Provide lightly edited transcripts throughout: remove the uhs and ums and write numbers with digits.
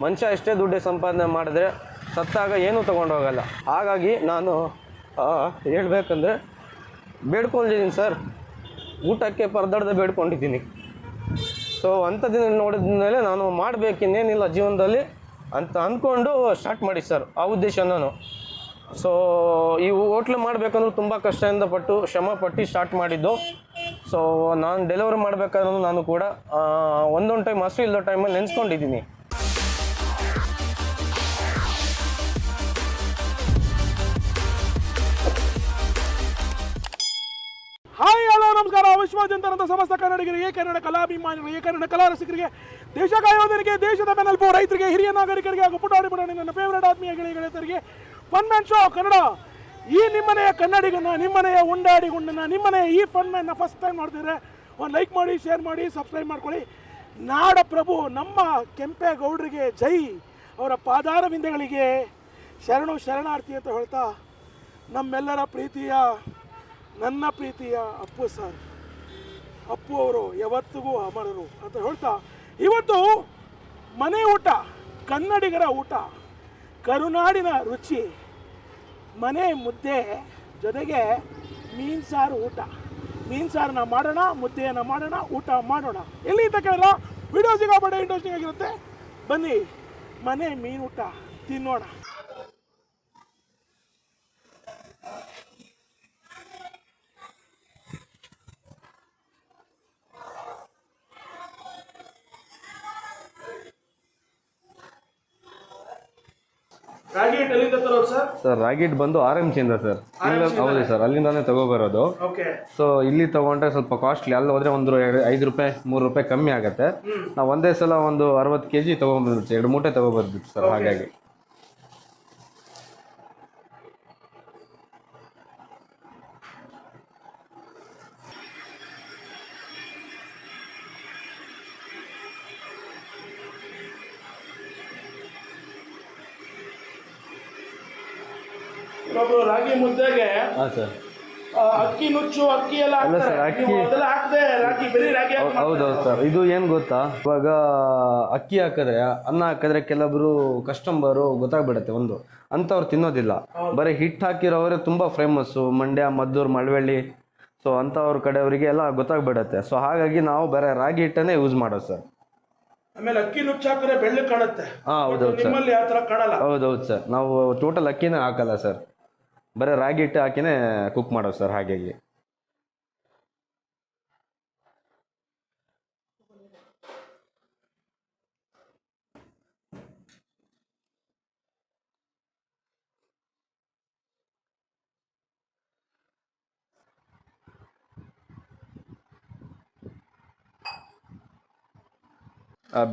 ಮನುಷ್ಯ ಎಷ್ಟೇ ದುಡ್ಡು ಸಂಪಾದನೆ ಮಾಡಿದ್ರೆ ಸತ್ತಾಗ ಏನೂ ತೊಗೊಂಡೋಗಲ್ಲ. ಹಾಗಾಗಿ ನಾನು ಹೇಳ್ಬೇಕಂದ್ರೆ ಬೇಡ್ಕೊಂಡಿದ್ದೀನಿ ಸರ್, ಊಟಕ್ಕೆ ಪರದಾಡ್ದೆ ಬೇಡ್ಕೊಂಡಿದ್ದೀನಿ. ಸೊ ಅಂಥದ್ದನ್ನು ನೋಡಿದ ಮೇಲೆ ನಾನು ಮಾಡಬೇಕಿನ್ನೇನಿಲ್ಲ ಜೀವನದಲ್ಲಿ ಅಂತ ಅಂದ್ಕೊಂಡು ಸ್ಟಾರ್ಟ್ ಮಾಡಿ ಸರ್, ಆ ಉದ್ದೇಶ ನಾನು. ಸೊ ಈ ಹೋಟ್ಲು ಮಾಡಬೇಕಂದ್ರೂ ತುಂಬ ಕಷ್ಟದಿಂದ ಪಟ್ಟು ಶ್ರಮಪಟ್ಟು ಸ್ಟಾರ್ಟ್ ಮಾಡಿದ್ದು. ಸೊ ನಾನು ಡೆಲಿವರಿ ಮಾಡಬೇಕಾದ್ರೂ ನಾನು ಕೂಡ ಒಂದೊಂದು ಟೈಮ್ ಹಸು ಇಲ್ಲದ ಟೈಮಲ್ಲಿ ನೆನೆಸ್ಕೊಂಡಿದ್ದೀನಿ. ಹಾಯ್ ಹಲೋ ನಮಸ್ಕಾರ. ವಿಶ್ವಾದ್ಯಂತ ಸಮಸ್ತ ಕನ್ನಡಿಗರಿಗೆ, ಕನ್ನಡ ಕಲಾಭಿಮಾನಿಗಳಿಗೆ, ಕನ್ನಡ ಕಲಾ ರಸಿಕರಿಗೆ, ದೇಶ ಕಾಯೋದರಿಗೆ, ದೇಶದ ಬೆನ್ನೆಲುಬು ರೈತರಿಗೆ, ಹಿರಿಯ ನಾಗರಿಕರಿಗೆ ಹಾಗೂ ಪುಟಾಣಿ ಪುಟಾಣಿ ನನ್ನ ಫೇವರೇಟ್ ಆತ್ಮೀಯ ಗೆಳೆಯರಿಗೆ ಫನ್ ಮ್ಯಾನ್ ಶೋ ಕನ್ನಡ. ಈ ನಿಮ್ಮನೆಯ ಕನ್ನಡಿಗನ, ನಿಮ್ಮನೆಯ ಉಂಡಾಡಿ ಗುಂಡನ, ನಿಮ್ಮನೆಯ ಈ ಫನ್ ಮ್ಯಾನ್ನ ಫಸ್ಟ್ ಟೈಮ್ ನೋಡ್ತಿದ್ರೆ ಒಂದು ಲೈಕ್ ಮಾಡಿ, ಶೇರ್ ಮಾಡಿ, ಸಬ್ಸ್ಕ್ರೈಬ್ ಮಾಡ್ಕೊಳ್ಳಿ. ನಾಡ ಪ್ರಭು ನಮ್ಮ ಕೆಂಪೇಗೌಡರಿಗೆ ಜೈ, ಅವರ ಪಾದಾರ ಬಿಂದೆಗಳಿಗೆ ಶರಣು ಶರಣಾರ್ಥಿ ಅಂತ ಹೇಳ್ತಾ, ನಮ್ಮೆಲ್ಲರ ಪ್ರೀತಿಯ, ನನ್ನ ಪ್ರೀತಿಯ ಅಪ್ಪು ಸರ್, ಅಪ್ಪು ಅವರು ಯಾವತ್ತಿಗೂ ಅಮರರು ಅಂತ ಹೇಳ್ತಾ, ಇವತ್ತು ಮನೆ ಊಟ, ಕನ್ನಡಿಗರ ಊಟ, ಕರುನಾಡಿನ ರುಚಿ, ಮನೆ ಮುದ್ದೆ ಜೊತೆಗೆ ಮೀನು ಸಾರು ಊಟ. ಮೀನು ಸಾರನ್ನ ಮಾಡೋಣ, ಮುದ್ದೆಯನ್ನು ಮಾಡೋಣ, ಊಟ ಮಾಡೋಣ. ಎಲ್ಲಿ ಅಂತ ಕೇಳಿಲ್ಲ, ವಿಡಿಯೋ ಸಿಗಾಬಟ್ಟೆ ಇಂಟ್ರೆಸ್ಟಿಂಗ್ ಆಗಿರುತ್ತೆ. ಬನ್ನಿ ಮನೆ ಮೀನು ಊಟ ತಿನ್ನೋಣ. ರಾಗಿ ಹಿಟ್ಟು ಎಲ್ಲಿಂದ ತರೋದು ಸರ್? ಸರ್ ರಾಗಿ ಹಿಟ್ಟು ಬಂದು RMCಯಿಂದ ಸರ್. ಹೌದು ಸರ್, ಅಲ್ಲಿಂದಾನೇ ತಗೋಬರೋದು. ಸೊ ಇಲ್ಲಿ ತಗೊಂಡ್ರೆ ಸ್ವಲ್ಪ ಕಾಸ್ಟ್ಲಿ, ಅಲ್ಲಿ ಹೋದ್ರೆ ಒಂದು 5 ರೂಪಾಯಿ 3 ರೂಪಾಯಿ ಕಮ್ಮಿ ಆಗುತ್ತೆ. ನಾವು ಒಂದೇ ಸಲ ಒಂದು 60 kg ತಗೊಂಡ್ಬಂದ್ಬಿಡ್ತೀವಿ, 2 ಮೂಟೆ ತಗೋಬರ್ಬಿಟ್ಟು ಸರ್. ಹಾಗಾಗಿ ರಾಗಿ ಮುದ್ದೆಗೆ ಸರ್ ಅಕ್ಕಿ ನುಚ್ಚು, ಅಕ್ಕಿ ಎಲ್ಲ ಅಲ್ಲ ಸರ್, ಅಕ್ಕಿ ಹೌದೌದು ಸರ್. ಇದು ಏನು ಗೊತ್ತಾ, ಇವಾಗ ಅಕ್ಕಿ ಹಾಕಿದ್ರೆ, ಅನ್ನ ಹಾಕಿದ್ರೆ ಕೆಲವೊಬ್ರು ಕಸ್ಟಮರು ಗೊತ್ತಾಗ್ಬಿಡುತ್ತೆ, ಒಂದು ಅಂಥವ್ರು ತಿನ್ನೋದಿಲ್ಲ. ಬರೀ ಹಿಟ್ಟು ಹಾಕಿರೋವ್ರೆ ತುಂಬ ಫೇಮಸ್ಸು, ಮಂಡ್ಯ, ಮದ್ದೂರು, ಮಳವಳ್ಳಿ. ಸೊ ಅಂಥವ್ರ ಕಡೆಯವರಿಗೆ ಎಲ್ಲ ಗೊತ್ತಾಗ್ಬಿಡುತ್ತೆ. ಸೊ ಹಾಗಾಗಿ ನಾವು ಬರೀ ರಾಗಿ ಹಿಟ್ಟನ್ನೇ ಯೂಸ್ ಮಾಡೋದು ಸರ್. ಆಮೇಲೆ ಅಕ್ಕಿ ನುಚ್ಚು ಹಾಕಿದ್ರೆ ಬೆಳ್ಳ ಕಾಣುತ್ತೆ. ಹೌದೌದು ಸರ್, ನಿಮ್ಮಲ್ಲಿ ಆ ಥರ ಕಾಣಲ್ಲ. ಹೌದೌದು ಸರ್, ನಾವು ಟೋಟಲ್ ಅಕ್ಕಿನೇ ಹಾಕಲ್ಲ ಸರ್, ಬರೀ ರಾಗಿ ಹಿಟ್ಟು ಹಾಕಿನೇ ಕುಕ್ ಮಾಡೋದು ಸರ್. ಹಾಗಾಗಿ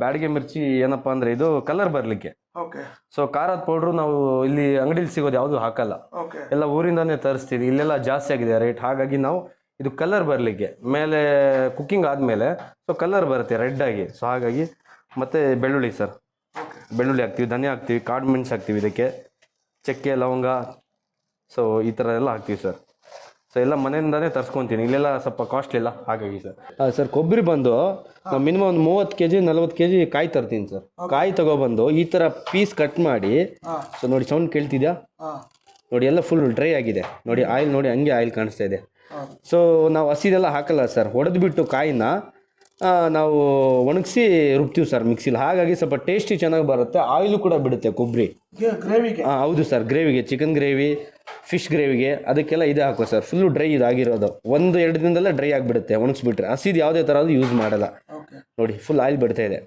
ಬ್ಯಾಡಿಗೆ ಮಿರ್ಚಿ ಏನಪ್ಪಾ ಅಂದ್ರೆ ಇದು ಕಲರ್ ಬರಲಿಕ್ಕೆ. ಸೊ ಖಾರದ ಪೌಡ್ರು ನಾವು ಇಲ್ಲಿ ಅಂಗಡಿಲಿ ಸಿಗೋದು ಯಾವುದು ಹಾಕಲ್ಲ, ಎಲ್ಲ ಊರಿಂದಾನೇ ತರಿಸ್ತೀವಿ. ಇಲ್ಲೆಲ್ಲ ಜಾಸ್ತಿ ಆಗಿದೆ ರೇಟ್, ಹಾಗಾಗಿ ನಾವು ಇದು ಕಲರ್ ಬರಲಿಕ್ಕೆ, ಮೇಲೆ ಕುಕ್ಕಿಂಗ್ ಆದಮೇಲೆ ಸೊ ಕಲರ್ ಬರುತ್ತೆ ರೆಡ್ ಆಗಿ. ಸೊ ಹಾಗಾಗಿ ಮತ್ತೆ ಬೆಳ್ಳುಳ್ಳಿ ಸರ್, ಬೆಳ್ಳುಳ್ಳಿ ಹಾಕ್ತೀವಿ, ಧನಿಯಾ ಹಾಕ್ತೀವಿ, ಕಾಡು ಮೆಣಸು ಹಾಕ್ತೀವಿ, ಇದಕ್ಕೆ ಚಕ್ಕೆ, ಲವಂಗ, ಸೊ ಈ ಥರ ಎಲ್ಲ ಹಾಕ್ತೀವಿ ಸರ್. ಸೊ ಎಲ್ಲ ಮನೆಯಿಂದಾನೇ ತರಿಸ್ಕೊತೀನಿ, ಇಲ್ಲೆಲ್ಲ ಸ್ವಲ್ಪ ಕಾಸ್ಟ್ಲಿ ಇಲ್ಲ, ಹಾಗಾಗಿ ಸರ್. ಸರ್ ಕೊಬ್ಬರಿ ಬಂದು ನಾವು ಮಿನಿಮಮ್ ಒಂದು 30 kg 40 kg ಕಾಯಿ ತರ್ತೀನಿ ಸರ್. ಕಾಯಿ ತಗೊಬಂದು ಈ ಥರ ಪೀಸ್ ಕಟ್ ಮಾಡಿ, ಸೊ ನೋಡಿ ಸೌಂಡ್ ಕೇಳ್ತಿದ್ಯಾ ನೋಡಿ, ಎಲ್ಲ ಫುಲ್ ಡ್ರೈ ಆಗಿದೆ ನೋಡಿ, ಆಯಿಲ್ ನೋಡಿ ಹಂಗೆ ಆಯಿಲ್ ಕಾಣಿಸ್ತಾ ಇದೆ. ಸೊ ನಾವು ಹಸಿದೆಲ್ಲ ಹಾಕಲ್ಲ ಸರ್, ಹೊಡೆದ್ಬಿಟ್ಟು ಕಾಯಿನ ನಾವು ಒಣಗಿಸಿ ರುಬ್ತೀವಿ ಸರ್ ಮಿಕ್ಸಿಲಿ. ಹಾಗಾಗಿ ಸ್ವಲ್ಪ ಟೇಸ್ಟಿ ಚೆನ್ನಾಗಿ ಬರುತ್ತೆ, ಆಯಿಲು ಕೂಡ ಬಿಡುತ್ತೆ ಕೊಬ್ಬರಿ ಗ್ರೇವಿಗೆ. ಹೌದು ಸರ್, ಗ್ರೇವಿಗೆ, ಚಿಕನ್ ಗ್ರೇವಿ, ಫಿಶ್ ಗ್ರೇವಿಗೆ, ಅದಕ್ಕೆಲ್ಲ ಇದೇ ಹಾಕೋ ಸರ್. ಫುಲ್ಲು ಡ್ರೈ ಇದಾಗಿರೋದು, 1-2 ದಿನದಲ್ಲೇ ಡ್ರೈ ಆಗಿಬಿಡುತ್ತೆ ಒಣಗಿಸ್ಬಿಟ್ರೆ. ಹಸಿದು ಯಾವುದೇ ಥರದ್ದು ಯೂಸ್ ಮಾಡಲ್ಲ ನೋಡಿ, ಫುಲ್ ಆಯಿಲ್ ಬಿಡ್ತಾ ಇದೆ.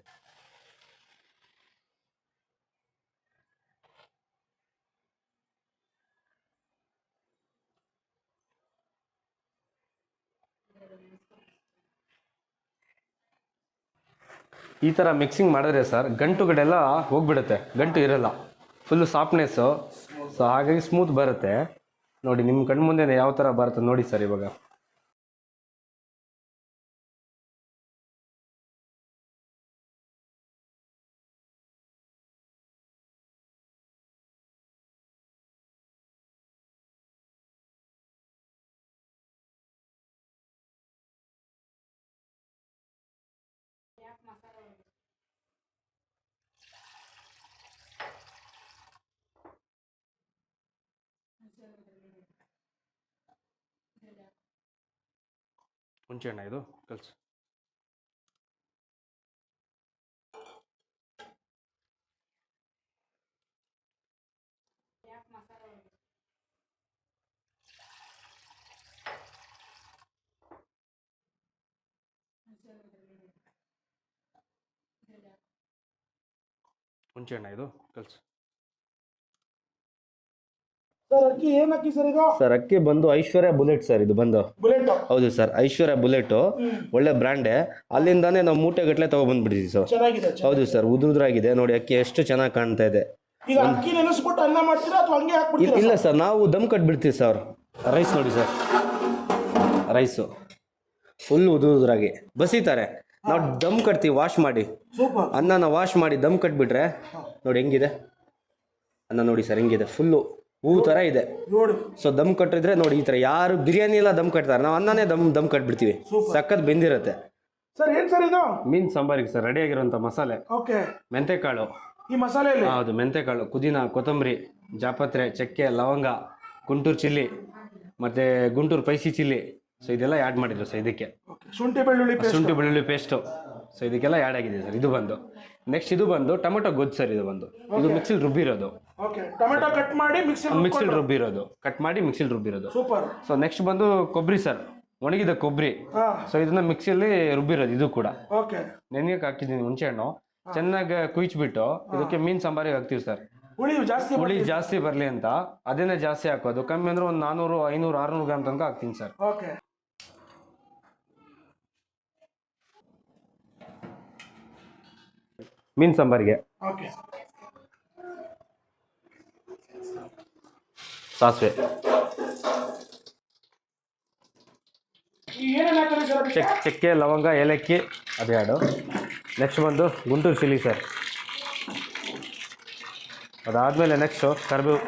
ಈ ಥರ ಮಿಕ್ಸಿಂಗ್ ಮಾಡಿದ್ರೆ ಸರ್ ಗಂಟುಗಳೆಲ್ಲ ಹೋಗ್ಬಿಡುತ್ತೆ, ಗಂಟು ಇರಲ್ಲ, ಫುಲ್ಲು ಸಾಫ್ಟ್ನೆಸ್ಸು. ಸೊ ಹಾಗಾಗಿ ಸ್ಮೂತ್ ಬರುತ್ತೆ ನೋಡಿ. ನಿಮ್ಮ ಕಣ್ಣು ಮುಂದೆ ಯಾವ ಥರ ಬರುತ್ತೆ ನೋಡಿ ಸರ್. ಇವಾಗ ಹುಣಸೆಹಣ್ಣ ಇದು ಕಲಿಸು. ಹುಣಸೆಹಣ್ಣ ಇದು ಕಲಿಸು. ಸರ್ ಅಕ್ಕಿ ಏನು ಅಕ್ಕಿ ಸರ್ ಇದು? ಸರ್ ಅಕ್ಕಿ ಬಂದು ಐಶ್ವರ್ಯ ಬುಲೆಟ್ ಸರ್ ಇದು ಬಂದು. ಬುಲೆಟ್. ಹೌದು ಸರ್, ಐಶ್ವರ್ಯ ಬುಲೆಟ್ ಒಳ್ಳೆ ಬ್ರ್ಯಾಂಡೇ. ಅಲ್ಲಿಂದಾನೇ ನಾವು ಮೂಟೆಗಟ್ಟಲೆ ತಗೊಬಂದ್ಬಿಟ್ಟಿದ್ದೀವಿ ಸರ್. ಚೆನ್ನಾಗಿದೆ. ಹೌದು ಸರ್, ಉದುರಾಗಿದೆ ನೋಡಿ ಅಕ್ಕಿ ಎಷ್ಟು ಚೆನ್ನಾಗಿ ಕಾಣ್ತಾ ಇದೆ. ಈಗ ಅಕ್ಕಿ ನೆನೆಸ್ಬಿಟ್ಟು ಅನ್ನ ಮಾಡ್ತೀರಾ ಅಥವಾ ಹಂಗೆ ಹಾಕ್ಬಿಡ್ತೀರಾ? ಇಲ್ಲ ಸರ್, ನಾವು ದಮ್ ಕಟ್ಬಿಡ್ತೀವಿ ಸರ್. ರೈಸ್ ನೋಡಿ ಸರ್, ರೈಸು ಫುಲ್ ಉದುರಾಗಿ ಬಸಿತಾರೆ. ನಾವು ದಮ್ ಕಟ್ತೀವಿ ವಾಶ್ ಮಾಡಿ. ಸೂಪರ್. ಅನ್ನನ ವಾಶ್ ಮಾಡಿ ದಮ್ ಕಟ್ಬಿಟ್ರೆ ನೋಡಿ ಹೆಂಗಿದೆ ಅನ್ನ. ನೋಡಿ ಸರ್ ಹೆಂಗಿದೆ, ಫುಲ್ಲು ಹೂ ಥರ ಇದೆ ನೋಡಿ. ಸೊ ದಮ್ ಕಟ್ಟಿದ್ರೆ ನೋಡಿ ಈ ಥರ. ಯಾರು ಬಿರಿಯಾನಿ ಎಲ್ಲ ದಮ್ ಕಟ್ತಾರೆ, ನಾವು ಅನ್ನನೇ ದಮ್ ಕಟ್ಬಿಡ್ತೀವಿ. ಸಖತ್ ಬೆಂದಿರುತ್ತೆ ಸರ್. ಏನು ಸರ್ ಇದು? ಮೀನು ಸಾಂಬಾರಿಗೆ ಸರ್ ರೆಡಿಯಾಗಿರೋಂಥ ಮಸಾಲೆ. ಓಕೆ. ಮೆಂತೆಕಾಳು. ಈ ಮಸಾಲೆಯಲ್ಲಿ? ಹೌದು, ಮೆಂತೆಕಾಳು, ಪುದೀನ, ಕೊತ್ತಂಬರಿ, ಜಾಪತ್ರೆ, ಚಕ್ಕೆ, ಲವಂಗ, ಗುಂಟೂರು ಚಿಲ್ಲಿ ಮತ್ತು ಗುಂಟೂರು ಪೈಸಿ ಚಿಲ್ಲಿ. ಸೊ ಇದೆಲ್ಲ ಆ್ಯಡ್ ಮಾಡಿದ್ರು ಸರ್ ಇದಕ್ಕೆ. ಶುಂಠಿ ಬೆಳ್ಳುಳ್ಳಿ ಪೇಸ್ಟು. ಸೊ ಇದಕ್ಕೆಲ್ಲ ಆ್ಯಡ್ ಆಗಿದೆ ಸರ್. ಇದು ಬಂದು ನೆಕ್ಸ್ಟ್ ಇದು ಬಂದು ಟೊಮೆಟೊ ಗೊಜ್ಜು ಸರ್. ಇದು ಬಂದು ಇದು ಮಿಕ್ಸಿಲ್ ರುಬ್ಬಿರೋದು. ಓಕೆ. ಟೊಮೆಟೊ ಕಟ್ ಮಾಡಿ ಮಿಕ್ಸಿಲ್ ರುಬ್ಬಿರೋದು, ಮಿಕ್ಸಿಲ್ ರುಬ್ಬಿರೋದು. ಸೂಪರ್. ಸೊ ನೆಕ್ಸ್ಟ್ ಬಂದು ಕೊಬ್ಬರಿ ಸರ್, ಒಣಗಿದ ಕೊಬ್ಬರಿ. ಸೊ ಇದನ್ನ ಮಿಕ್ಸಿಯಲ್ಲಿ ರುಬ್ಬಿರೋದು. ಇದು ಕೂಡ ಓಕೆ. ನೆನೆಯಕ್ಕೆ ಹಾಕಿದ್ದೀನಿ ಹುಣಸೆಹಣ್ಣು. ಚೆನ್ನಾಗಿ ಕುಯ್ಚ್ಬಿಟ್ಟು ಇದಕ್ಕೆ ಮೀನು ಸಾಂಬಾರಿಗೆ ಹಾಕ್ತೀವಿ ಸರ್. ಹುಳಿ ಜಾಸ್ತಿ ಬರಲಿ ಅಂತ ಅದನ್ನೇ ಜಾಸ್ತಿ ಹಾಕೋದು. ಕಮ್ಮಿ ಅಂದ್ರೆ ಒಂದು 400, 500, 600 ಗ್ರಾಮ್ ತನಕ ಹಾಕ್ತೀನಿ ಸರ್. ಓಕೆ. ಮೀನು ಸಾಂಬಾರಿಗೆ ಸಾಸಿವೆ, ಚಕ್ಕೆ, ಲವಂಗ, ಏಲಕ್ಕಿ ಅದು ಎರಡು. ನೆಕ್ಸ್ಟ್ ಬಂದು ಗುಂಟೂರು ಚಿಲ್ಲಿ ಸರ್. ಅದಾದಮೇಲೆ ನೆಕ್ಸ್ಟು ಕರಿಬೇವು,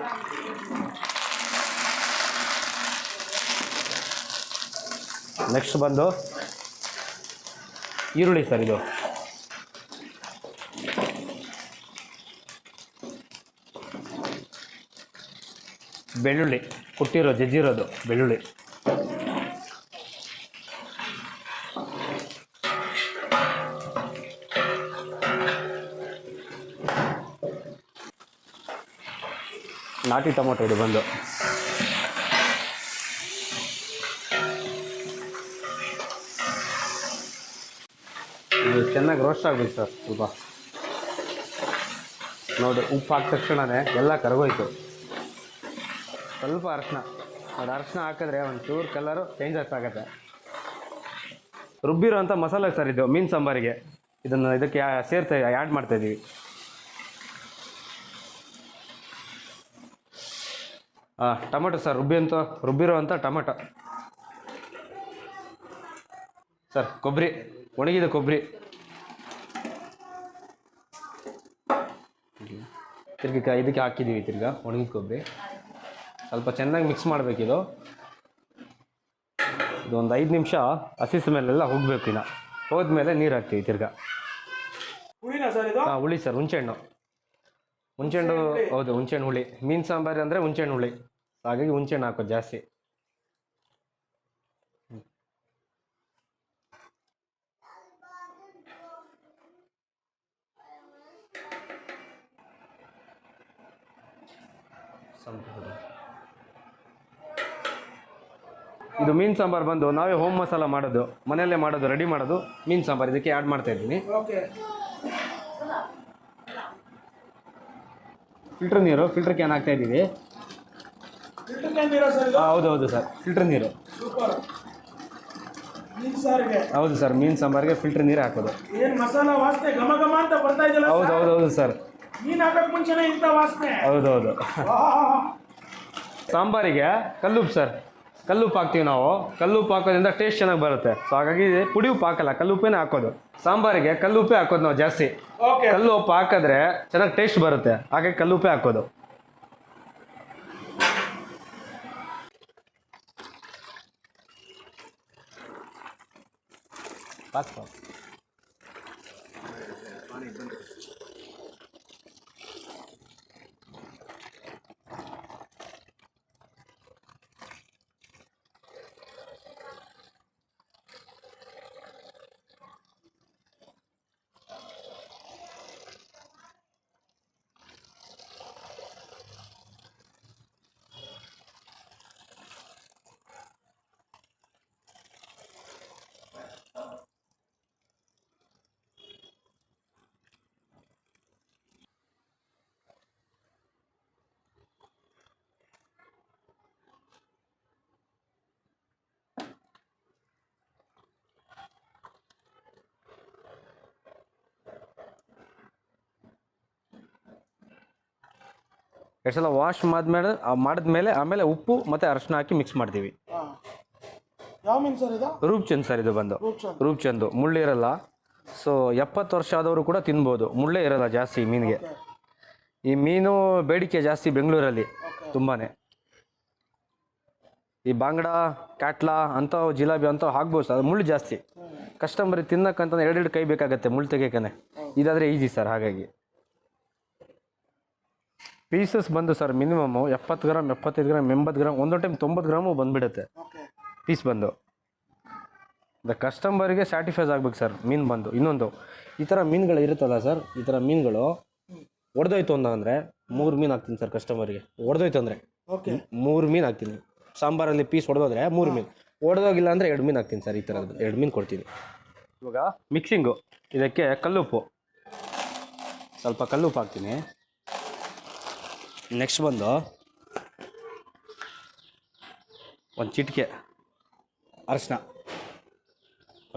ನೆಕ್ಸ್ಟ್ ಬಂದು ಈರುಳ್ಳಿ ಸರ್. ಇದು ಬೆಳ್ಳುಳ್ಳಿ, ಜಜ್ಜಿರೋದು ಬೆಳ್ಳುಳ್ಳಿ. ನಾಟಿ ಟೊಮೊಟೊ ಇದು ಬಂದು. ಇದು ಚೆನ್ನಾಗಿ ರೋಸ್ಟ್ ಆಗಬೇಕು ಸರ್. ಸ್ವಲ್ಪ ನೋಡಿ, ಉಪ್ಪು ಹಾಕಿದ ತಕ್ಷಣವೇ ಎಲ್ಲ ಕರಗೋಯ್ತು. ಸ್ವಲ್ಪ ಅರಶಿನ ನೋಡಿ, ಅರಶಿನ ಹಾಕಿದ್ರೆ ಒಂಚೂರು ಕಲರು ಚೇಂಜಸ್ ಆಗುತ್ತೆ. ರುಬ್ಬಿರೋ ಅಂಥ ಮಸಾಲೆ ಸರ್ ಇದು ಮೀನು ಸಾಂಬಾರಿಗೆ. ಇದಕ್ಕೆ ಆ್ಯಡ್ ಮಾಡ್ತಾಯಿದ್ದೀವಿ. ಟೊಮೆಟೊ ಸರ್, ರುಬ್ಬಿರೋ ಅಂಥ ಟೊಮೆಟೊ ಸರ್. ಕೊಬ್ಬರಿ, ಒಣಗಿದ ಕೊಬ್ಬರಿ. ತಿರ್ಗಿ ಇದಕ್ಕೆ ಹಾಕಿದ್ದೀವಿ. ತಿರ್ಗಾ ಒಣಗಿದ ಕೊಬ್ಬರಿ ಸ್ವಲ್ಪ ಚೆನ್ನಾಗಿ ಮಿಕ್ಸ್ ಮಾಡಬೇಕಿದು. ಒಂದು 5 ನಿಮಿಷ ಹಸಿ ಸ್ಮೆಲ್ಲೆಲ್ಲ ಹೋಗಬೇಕು. ಇನ್ನು ಹೋದ್ಮೇಲೆ ನೀರು ಹಾಕ್ತೀವಿ ತಿರ್ಗಾ. ಹುಳಿ ಸರ್, ಹುಣಸೆಹಣ್ಣು. ಹೌದು, ಹುಣಸೆಹಣ್ಣು ಹುಳಿ. ಮೀನು ಸಾಂಬಾರು ಅಂದರೆ ಹುಣಸೆಹಣ್ಣು ಹುಳಿ, ಹಾಗಾಗಿ ಹುಣಸೆಹಣ್ಣು ಹಾಕೋದು ಜಾಸ್ತಿ. ಇದು ಮೀನು ಸಾಂಬಾರು ಬಂದು ನಾವೇ ಹೋಮ್ ಮಸಾಲ ಮಾಡೋದು, ಮನೆಯಲ್ಲೇ ಮಾಡೋದು, ರೆಡಿ ಮಾಡೋದು ಮೀನು ಸಾಂಬಾರು. ಇದಕ್ಕೆ ಆ್ಯಡ್ ಮಾಡ್ತಾ ಇದ್ದೀನಿ. ಫಿಲ್ಟರ್ ಕ್ಯಾನ್ ಹಾಕ್ತಾ ಇದ್ದೀವಿ. ಹೌದು ಸರ್, ಫಿಲ್ಟರ್ ನೀರು. ಹೌದು ಸರ್, ಮೀನು ಸಾಂಬಾರಿಗೆ ಫಿಲ್ಟರ್ ನೀರು ಹಾಕೋದು. ಹೌದು ಸರ್. ಹೌದು. ಸಾಂಬಾರಿಗೆ ಕಲ್ಲುಪ್ಪು ಸರ್. ಕಲ್ಲುಪ್ಪು ಹಾಕ್ತೀವಿ ನಾವು. ಕಲ್ಲುಪ್ಪು ಹಾಕೋದ್ರಿಂದ ಟೇಸ್ಟ್ ಚೆನ್ನಾಗಿ ಬರುತ್ತೆ. ಸೊ ಹಾಗಾಗಿ ಪುಡಿ ಉಪ್ಪು ಹಾಕಲ್ಲ, ಕಲ್ಲುಪ್ಪೇನೆ ಹಾಕೋದು. ಸಾಂಬಾರಿಗೆ ಕಲ್ಲುಪ್ಪೇ ಹಾಕೋದು ನಾವು ಜಾಸ್ತಿ. ಕಲ್ಲು ಉಪ್ಪು ಹಾಕಿದ್ರೆ ಚೆನ್ನಾಗಿ ಟೇಸ್ಟ್ ಬರುತ್ತೆ, ಹಾಗಾಗಿ ಕಲ್ಲುಪ್ಪೇ ಹಾಕೋದು. 2 ಸಲ ವಾಶ್ ಮಾಡಿದ್ಮೇಲೆ ಆಮೇಲೆ ಉಪ್ಪು ಮತ್ತು ಅರಿಶಿನ ಹಾಕಿ ಮಿಕ್ಸ್ ಮಾಡ್ತೀವಿ. ಯಾವ ಮೀನು ಸರ್ ಇದು? ರೂಪ್ಚಂದ್ ಸರ್ ಇದು ಬಂದು. ರೂಪ್ಚಂದು ಮುಳ್ಳಿರಲ್ಲ. ಸೊ 70 ವರ್ಷ ಆದವರು ಕೂಡ ತಿನ್ಬೋದು, ಮುಳ್ಳೇ ಇರಲ್ಲ ಜಾಸ್ತಿ ಮೀನಿಗೆ. ಈ ಮೀನು ಬೇಡಿಕೆ ಜಾಸ್ತಿ ಬೆಂಗಳೂರಲ್ಲಿ ತುಂಬಾ. ಈ ಬಾಂಗಡ, ಕ್ಯಾಟ್ಲಾ ಅಂಥವು, ಜಿಲಾಬಿ ಅಂಥವು ಹಾಕ್ಬೋದು ಸರ್, ಮುಳ್ಳು ಜಾಸ್ತಿ. ಕಸ್ಟಮರಿಗೆ ತಿನ್ನಕ್ಕಂತ 2 ಕೈ ಬೇಕಾಗತ್ತೆ ಮುಳ್ಳು ತೆಗಿಯೋಕೆ. ಇದಾದರೆ ಈಸಿ ಸರ್. ಹಾಗಾಗಿ ಪೀಸಸ್ ಬಂದು sir minimum 70 gram, 75 gram, 80 gram, ಒಂದೊಂದು ಟೈಮ್ 90 ಗ್ರಾಮು ಬಂದುಬಿಡುತ್ತೆ ಪೀಸ್ ಬಂದು. ಕಸ್ಟಮರಿಗೆ ಸ್ಯಾಟಿಸ್ಫೈಸ್ ಆಗ್ಬೇಕು ಸರ್ ಮೀನು ಬಂದು. ಇನ್ನೊಂದು ಈ ಥರ ಮೀನುಗಳು ಇರುತ್ತಲ್ಲ ಸರ್, ಈ ಥರ ಮೀನುಗಳು ಒಡೆದೋಯ್ತು ಅಂದರೆ 3 ಮೀನು ಹಾಕ್ತೀನಿ ಸರ್ ಕಸ್ಟಮರಿಗೆ. ಒಡೆದೋಯ್ತು ಅಂದರೆ 3 ಮೀನು ಹಾಕ್ತೀನಿ. ಸಾಂಬಾರಲ್ಲಿ ಪೀಸ್ ಹೊಡೆದೋದ್ರೆ 3 ಮೀನು, ಹೊಡೆದೋಗಿಲ್ಲ ಅಂದರೆ 2 ಮೀನು ಹಾಕ್ತೀನಿ ಸರ್. ಈ ಥರದ್ದು 2 ಮೀನು ಕೊಡ್ತೀನಿ. ಇವಾಗ ಮಿಕ್ಸಿಂಗು, ಇದಕ್ಕೆ ಕಲ್ಲುಪ್ಪು, ಸ್ವಲ್ಪ ಕಲ್ಲುಪ್ಪು ಹಾಕ್ತೀನಿ. ನೆಕ್ಸ್ಟ್ ಬಂದು ಒಂದು ಚಿಟಿಕೆ ಅರಿಶಿನ.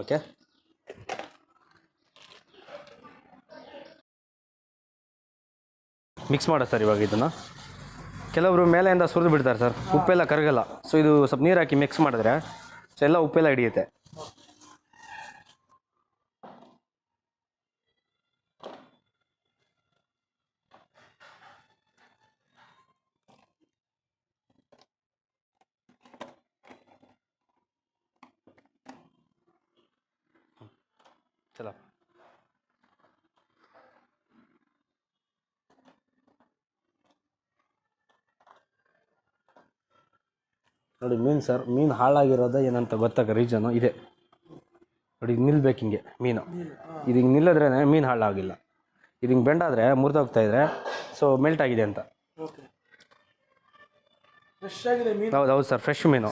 ಓಕೆ, ಮಿಕ್ಸ್ ಮಾಡೋ ಸರ್. ಇವಾಗ ಇದನ್ನು ಕೆಲವರು ಮೇಲೆಯಿಂದ ಸುರಿದು ಬಿಡ್ತಾರೆ ಸರ್, ಉಪ್ಪೆಲ್ಲ ಕರಗಲ್ಲ. ಸೊ ಇದು ಸ್ವಲ್ಪ ನೀರು ಹಾಕಿ ಮಿಕ್ಸ್ ಮಾಡಿದ್ರೆ ಸೊ ಎಲ್ಲ ಉಪ್ಪೆಲ್ಲ ಹಿಡಿಯುತ್ತೆ. ಚಲ ನೋಡಿ ಮೀನು ಸರ್, ಮೀನು ಹಾಳಾಗಿರೋದು ಏನಂತ ಗೊತ್ತಾಗ ರೀಸನು ಇದೆ ನೋಡಿ. ನಿಲ್ಬೇಕು ಹಿಂಗೆ ಮೀನು, ಇದು ಹಿಂಗೆ ನಿಲ್ಲಿದ್ರೇ ಮೀನು ಹಾಳಾಗಿಲ್ಲ. ಇದು ಹಿಂಗೆ ಬೆಂಡಾದರೆ ಮುರಿದೋಗ್ತಾಯಿದ್ರೆ ಸೊ ಮೆಲ್ಟ್ ಆಗಿದೆ ಅಂತ. ಹೌದು ಸರ್, ಫ್ರೆಶ್ ಮೀನು.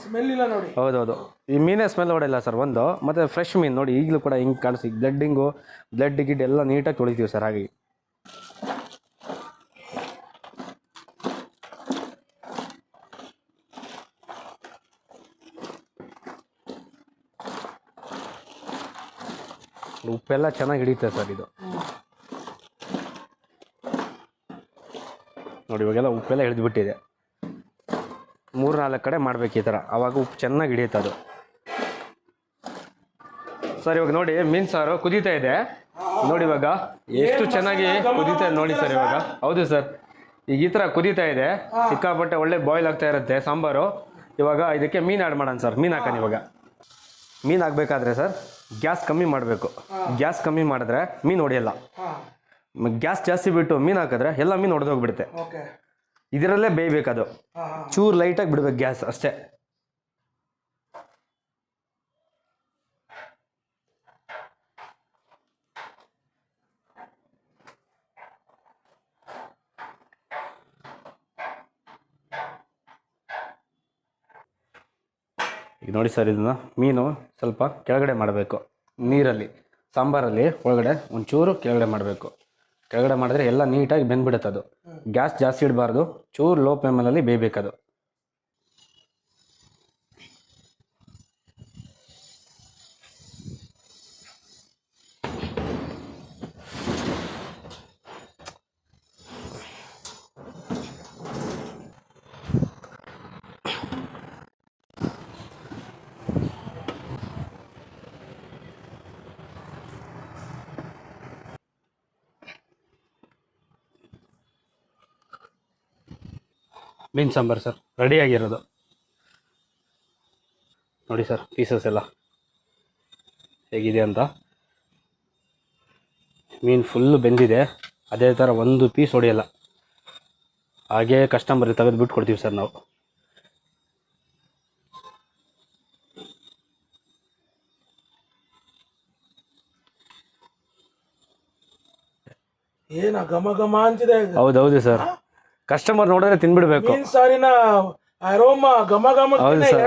ಹೌದೌದು, ಈ ಮೀನೇ ಸ್ಮೆಲ್ ಹೊಡೆಯಲ್ಲ ಸರ್ ಒಂದು. ಮತ್ತು ಫ್ರೆಶ್ ಮೀನು ನೋಡಿ, ಈಗಲೂ ಕೂಡ ಹಿಂಗೆ ಕಾಣಿಸಿ ಬ್ಲಡ್ ಗಿಡ್ ಎಲ್ಲ ನೀಟಾಗಿ ತೊಳಿತೀವಿ ಸರ್. ಹಾಗೆ ಉಪ್ಪೆಲ್ಲ ಚೆನ್ನಾಗಿ ಹಿಡಿಯುತ್ತೆ ಸರ್ ಇದು ನೋಡಿ. ಇವಾಗೆಲ್ಲ ಉಪ್ಪೆಲ್ಲ ಹಿಡಿದ್ಬಿಟ್ಟಿದೆ. 3-4 ಕಡೆ ಮಾಡ್ಬೇಕು ಈ ಥರ, ಆವಾಗ ಉಪ್ಪು ಚೆನ್ನಾಗಿ ಹಿಡಿಯುತ್ತೆ ಅದು ಸರ್. ಇವಾಗ ನೋಡಿ ಮೀನು ಸಾರು ಕುದೀತಾ ಇದೆ ನೋಡಿ. ಇವಾಗ ಎಷ್ಟು ಚೆನ್ನಾಗಿ ಕುದೀತಾ ಇದೆ ನೋಡಿ ಸರ್. ಇವಾಗ ಹೌದು ಸರ್, ಈಗ ಈ ಥರ ಕುದೀತಾ ಇದೆ, ಸಿಕ್ಕಾಪಟ್ಟೆ ಒಳ್ಳೆ ಬಾಯ್ಲ್ ಆಗ್ತಾ ಇರುತ್ತೆ ಸಾಂಬಾರು. ಇವಾಗ ಇದಕ್ಕೆ ಮೀನು ಆ್ಯಡ್ ಮಾಡೋಣ ಸರ್. ಮೀನು ಹಾಕೋಣ ಇವಾಗ. ಮೀನು ಹಾಕಬೇಕಾದ್ರೆ ಸರ್ ಗ್ಯಾಸ್ ಕಮ್ಮಿ ಮಾಡಬೇಕು. ಗ್ಯಾಸ್ ಕಮ್ಮಿ ಮಾಡಿದ್ರೆ ಮೀನು ಹೊಡೆಯಲ್ಲ. ಗ್ಯಾಸ್ ಜಾಸ್ತಿ ಬಿಟ್ಟು ಮೀನು ಹಾಕಿದ್ರೆ ಎಲ್ಲ ಮೀನು ಹೊಡೆದೋಗ್ಬಿಡುತ್ತೆ. ಇದರಲ್ಲೇ ಬೇಯಬೇಕದು, ಚೂರು ಲೈಟಾಗಿ ಬಿಡ್ಬೇಕು ಗ್ಯಾಸ್ ಅಷ್ಟೇ. ಈಗ ನೋಡಿ ಸರ್, ಇದನ್ನು ಮೀನು ಸ್ವಲ್ಪ ಕೆಳಗಡೆ ಮಾಡಬೇಕು ನೀರಲ್ಲಿ. ಸಾಂಬಾರಲ್ಲಿ ಒಳಗಡೆ ಒಂಚೂರು ಕೆಳಗಡೆ ಮಾಡಬೇಕು. ಕೆಳಗಡೆ ಮಾಡಿದ್ರೆ ಎಲ್ಲ ನೀಟಾಗಿ ಬೆಂದ್ಬಿಡುತ್ತೆ ಅದು. ಗ್ಯಾಸ್ ಜಾಸ್ತಿ ಇಡಬಾರ್ದು, ಚೂರು ಲೋ ಫ್ಲೇಮಲ್ಲಿ ಬೇಯಬೇಕದು. ಮೀನು ಸಾಂಬಾರು ಸರ್ ರೆಡಿಯಾಗಿರೋದು ನೋಡಿ ಸರ್. ಪೀಸಸ್ ಎಲ್ಲ ಹೇಗಿದೆ ಅಂತ. ಮೀನು ಫುಲ್ಲು ಬೆಂದಿದೆ, ಅದೇ ಥರ ಒಂದು ಪೀಸ್ ಹೊಡೆಯಲ್ಲ. ಹಾಗೇ ಕಸ್ಟಮರಿಗೆ ತೆಗೆದುಬಿಟ್ಟು ಕೊಡ್ತೀವಿ ಸರ್ ನಾವು. ಏನ ಘಮ ಘಮ ಅಂತಿದೆ. ಹೌದೌದು ಸರ್, ಕಸ್ಟಮರ್ ನೋಡಿದ್ರೆ ತಿನ್ಬಿಡ್ಬೇಕು. ಸಾರಿನ ಅರೋಮಾ ಘಮ ಘಮ. ಹೌದು ಸರ್,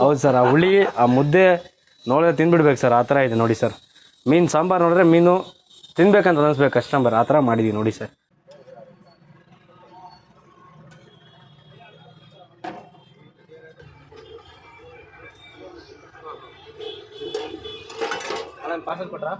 ಹೌದು ಸರ್. ಆ ಹುಳಿ ಆ ಮುದ್ದೆ ನೋಡಿದ್ರೆ ತಿನ್ಬಿಡ್ಬೇಕು ಸರ್. ಆ ಥರ ಇದೆ ನೋಡಿ ಸರ್. ಮೀನು ಸಾಂಬಾರು ನೋಡಿದ್ರೆ ಮೀನು ತಿನ್ಬೇಕಂತ ಅನಿಸ್ಬೇಕು ಕಸ್ಟಮರ್. ಆ ಥರ ಮಾಡಿದ್ದೀವಿ ನೋಡಿ ಸರ್. ಪಾರ್ಸಲ್ ಕೊಟ್ರಾ?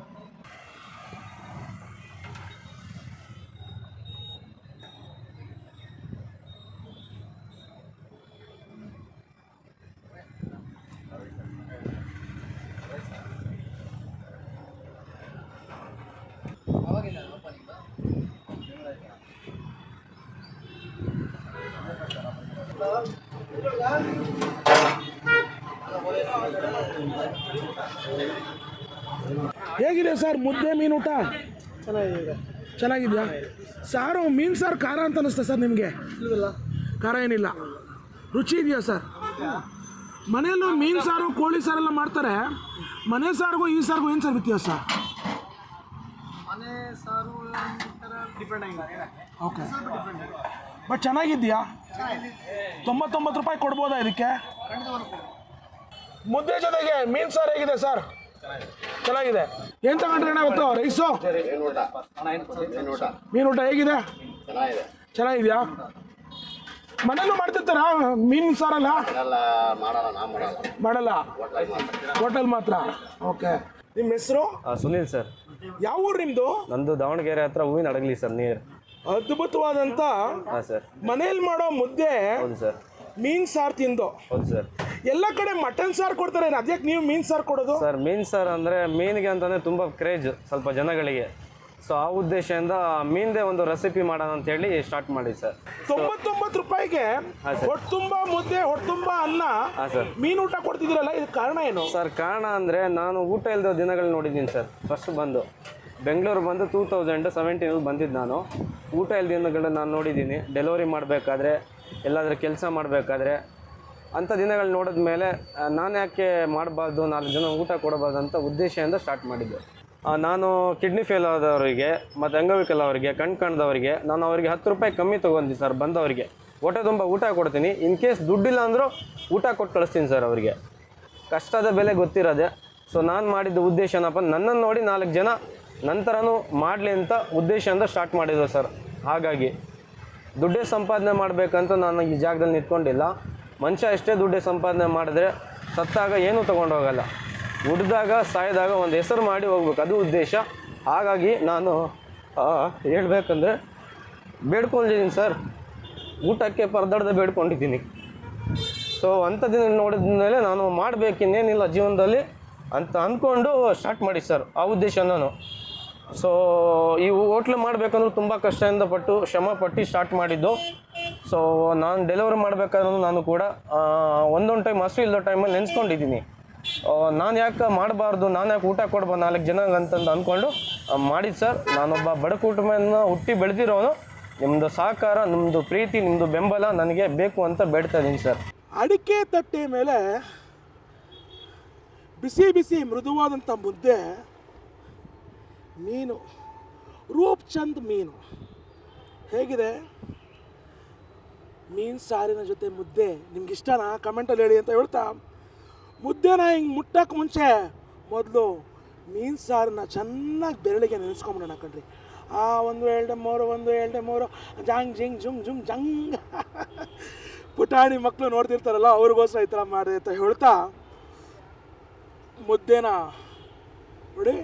ಹೇಗಿದೆ ಸರ್ ಮುದ್ದೆ ಮೀನು ಊಟ? ಚೆನ್ನಾಗಿದೆ. ಚೆನ್ನಾಗಿದೆಯಾ? ಸಾರು ಮೀನು ಸಾರು ಖಾರ ಅಂತ ಅನಿಸ್ತಾ ಸರ್ ನಿಮಗೆ? ಖಾರ ಏನಿಲ್ಲ. ರುಚಿ ಇದೆಯಾ ಸರ್? ಮನೆಯಲ್ಲೂ ಮೀನು ಸಾರು ಕೋಳಿ ಸಾರೆಲ್ಲ ಮಾಡ್ತಾರೆ, ಮನೆ ಸಾರಿಗೂ ಈ ಸಾರಿಗೂ ಏನು ಸರ್ ವ್ಯತ್ಯಾಸ? ಮನೆ ಸಾರು ಡಿಫ್ರೆಂಟ್ ಆಗಿದೆ. ಓಕೆ, ಬಟ್ ಚೆನ್ನಾಗಿದೆಯಾ? 99 ರೂಪಾಯಿ ಕೊಡ್ಬೋದಾ ಇದಕ್ಕೆ? ಮುದ್ದೆ ಜೊತೆಗೆ ಮೀನು ಸಾರು ಹೇಗಿದೆ ಸರ್? ಚೆನ್ನಾಗಿದೆ. ಏನು ತಗೊಂಡ್ರಿ ಅಣ್ಣ ಇವತ್ತು? ರೈಸು ಮೀನು ಊಟ ಹೇಗಿದೆ? ಚೆನ್ನಾಗಿದೆಯಾ? ಮನೇಲೂ ಮಾಡ್ತಿರ್ತಾರ ಮೀನು ಸಾರಲ್ಲ? ಮಾಡಲ್ಲ, ಹೋಟೆಲ್ ಮಾತ್ರ. ಓಕೆ, ನಿಮ್ಮ ಹೆಸರು? ಸುನೀಲ್ ಸರ್. ಯಾವ ಊರು ನಿಮ್ಮದು? ನಂದು ದಾವಣಗೆರೆ ಹತ್ರ ಹೂವಿನ ಹಡಗಲಿ ಸರ್, ನೀರು. ಅದ್ಭುತವಾದಂಥ ಹಾಂ ಸರ್. ಮನೇಲಿ ಮಾಡೋ ಮುದ್ದೆ ಹೌದು ಸರ್. ಮೀನು ಸಾರು ತಿಂದು. ಹೌದು ಸರ್. ಎಲ್ಲ ಕಡೆ ಮಟನ್ ಸಾರು ಕೊಡ್ತಾರೆ, ಅದ್ಯಾಕೆ ನೀವು ಮೀನು ಸಾರು ಕೊಡೋದು? ಸರ್ ಮೀನು ಸಾರು ಅಂದರೆ ಮೀನಿಗೆ ಅಂತಲೇ ತುಂಬ ಕ್ರೇಜ್ ಸ್ವಲ್ಪ ಜನಗಳಿಗೆ. ಸೊ ಆ ಉದ್ದೇಶದಿಂದ ಮೀನ್ದೇ ಒಂದು ರೆಸಿಪಿ ಮಾಡೋಣ ಅಂತೇಳಿ ಸ್ಟಾರ್ಟ್ ಮಾಡಿ ಸರ್. 99 ರೂಪಾಯಿಗೆ ಹೊಟ್ಟೆ ತುಂಬ ಮುದ್ದೆ, ಹೊಟ್ಟೆ ತುಂಬ ಅನ್ನ, ಹಾಂ ಸರ್, ಮೀನು ಊಟ ಕೊಡ್ತಿದ್ದೀರಲ್ಲ, ಇದು ಕಾರಣ ಏನು ಸರ್? ಕಾರಣ ಅಂದರೆ ನಾನು ಊಟ ಇಲ್ಲದ ದಿನಗಳು ನೋಡಿದ್ದೀನಿ ಸರ್. ಫಸ್ಟ್ ಬಂದು ಬೆಂಗಳೂರು ಬಂದು 2017 ಬಂದಿದ್ದು ನಾನು. ಊಟ ಇಲ್ಲದ ದಿನಗಳು ನಾನು ನೋಡಿದ್ದೀನಿ. ಡೆಲಿವರಿ ಮಾಡಬೇಕಾದ್ರೆ, ಎಲ್ಲಾದರೂ ಕೆಲಸ ಮಾಡಬೇಕಾದ್ರೆ ಅಂಥ ದಿನಗಳು ನೋಡಿದ ಮೇಲೆ ನಾನು ಯಾಕೆ ಮಾಡಬಾರ್ದು, 4 ಜನ ಊಟ ಕೊಡಬಾರ್ದು ಅಂತ ಉದ್ದೇಶದಿಂದ ಸ್ಟಾರ್ಟ್ ಮಾಡಿದ್ದೆ. ನಾನು ಕಿಡ್ನಿ ಫೇಲ್ ಆದವರಿಗೆ ಮತ್ತು ಅಂಗವಿಕಲ ಅವರಿಗೆ, ಕಣ್ಣು ಕಾಣದವರಿಗೆ ನಾನು ಅವರಿಗೆ 10 ರೂಪಾಯಿ ಕಮ್ಮಿ ತೊಗೊಂತೀನಿ ಸರ್. ಬಂದವರಿಗೆ ಹೊಟ್ಟೆ ತುಂಬ ಊಟ ಕೊಡ್ತೀನಿ. ಇನ್ ಕೇಸ್ ದುಡ್ಡಿಲ್ಲ ಅಂದರೂ ಊಟ ಕೊಟ್ಟು ಕಳಿಸ್ತೀನಿ ಸರ್ ಅವರಿಗೆ. ಕಷ್ಟದ ಬೆಲೆ ಗೊತ್ತಿರೋದೆ. ಸೊ ನಾನು ಮಾಡಿದ್ದ ಉದ್ದೇಶ ಏನಪ್ಪ, ನನ್ನನ್ನು ನೋಡಿ 4 ಜನ ನಂತರನೂ ಮಾಡಲಿ ಅಂತ ಉದ್ದೇಶದಿಂದ ಸ್ಟಾರ್ಟ್ ಮಾಡಿದ್ದೆ ಸರ್. ಹಾಗಾಗಿ ದುಡ್ಡೇ ಸಂಪಾದನೆ ಮಾಡಬೇಕಂತ ನಾನು ಈ ಜಾಗದಲ್ಲಿ ನಿಂತ್ಕೊಂಡಿಲ್ಲ. ಮನುಷ್ಯ ಎಷ್ಟೇ ದುಡ್ಡೇ ಸಂಪಾದನೆ ಮಾಡಿದ್ರೆ ಸತ್ತಾಗ ಏನೂ ತೊಗೊಂಡೋಗಲ್ಲ. ಹುಡ್ದಾಗ ಸಾಯ್ದಾಗ ಒಂದು ಹೆಸರು ಮಾಡಿ ಹೋಗ್ಬೇಕು, ಅದು ಉದ್ದೇಶ. ಹಾಗಾಗಿ ನಾನು ಹೇಳ್ಬೇಕಂದ್ರೆ ಬೇಡ್ಕೊಂಡಿದ್ದೀನಿ ಸರ್, ಊಟಕ್ಕೆ ಪರದಾಡ್ದೆ ಬೇಡ್ಕೊಂಡಿದ್ದೀನಿ. ಸೊ ಅಂಥದ್ದನ್ನು ನೋಡಿದ ಮೇಲೆ ನಾನು ಮಾಡಬೇಕಿನ್ನೇನಿಲ್ಲ ಜೀವನದಲ್ಲಿ ಅಂತ ಅಂದ್ಕೊಂಡು ಸ್ಟಾರ್ಟ್ ಮಾಡಿ ಸರ್, ಆ ಉದ್ದೇಶ ನಾನು. ಸೊ ಈ ಹೋಟ್ಲು ಮಾಡಬೇಕಂದ್ರೂ ತುಂಬ ಕಷ್ಟದಿಂದ ಪಟ್ಟು ಶ್ರಮಪಟ್ಟು ಸ್ಟಾರ್ಟ್ ಮಾಡಿದ್ದು. ಸೊ ನಾನು ಡೆಲಿವರಿ ಮಾಡಬೇಕಾದ್ರೂ ನಾನು ಕೂಡ ಒಂದೊಂದು ಟೈಮ್ ಹಸು ಇಲ್ಲದ ಟೈಮಲ್ಲಿ ನೆನೆಸ್ಕೊಂಡಿದ್ದೀನಿ. ನಾನು ಯಾಕೆ ಮಾಡಬಾರ್ದು, ನಾನು ಯಾಕೆ ಊಟ ಕೊಡ್ಬಾರ್ದು 4 ಜನಕ್ಕೆ ಅಂತಂದು ಅಂದ್ಕೊಂಡು ಮಾಡಿದ್ದು ಸರ್. ನಾನೊಬ್ಬ ಬಡ ಕುಟುಂಬದಿಂದ ಹುಟ್ಟಿ ಬೆಳೆದಿರೋನು. ನಿಮ್ಮದು ಸಹಕಾರ, ನಿಮ್ಮದು ಪ್ರೀತಿ, ನಿಮ್ಮದು ಬೆಂಬಲ ನನಗೆ ಬೇಕು ಅಂತ ಬೇಡ್ತಾ ಇದ್ದೀನಿ ಸರ್. ಅಡಿಕೆ ತಟ್ಟೆ ಮೇಲೆ ಬಿಸಿ ಬಿಸಿ ಮೃದುವಾದಂಥ ಮುದ್ದೆ, ಮೀನು, ರೂಪ್ಚಂದ್ ಮೀನು ಹೇಗಿದೆ? ಮೀನು ಸಾರಿನ ಜೊತೆ ಮುದ್ದೆ ನಿಮ್ಗೆ ಇಷ್ಟನಾ? ಕಮೆಂಟಲ್ಲಿ ಹೇಳಿ ಅಂತ ಹೇಳ್ತಾ, ಮುದ್ದೆನ ಹಿಂಗೆ ಮುಟ್ಟಕ್ಕೆ ಮುಂಚೆ ಮೊದಲು ಮೀನು ಸಾರನ್ನ ಚೆನ್ನಾಗಿ ಬೆರಳಿಗೆ ನೆನೆಸ್ಕೊಂಬಿಡೋಣ ಕಣ್ರಿ. 1 2 3 1 2 3 ಜಾಂಗ್ ಜಿಂಗ್ ಜುಂಗ್ ಜುಂಗ್ ಜಂಗ್. ಪುಟಾಣಿ ಮಕ್ಕಳು ನೋಡ್ತಿರ್ತಾರಲ್ಲ, ಅವ್ರಿಗೋಸ್ಕರ ಈ ಥರ ಮಾಡಿದೆ ಅಂತ ಹೇಳ್ತಾ, ಮುದ್ದೆನ ನೋಡಿ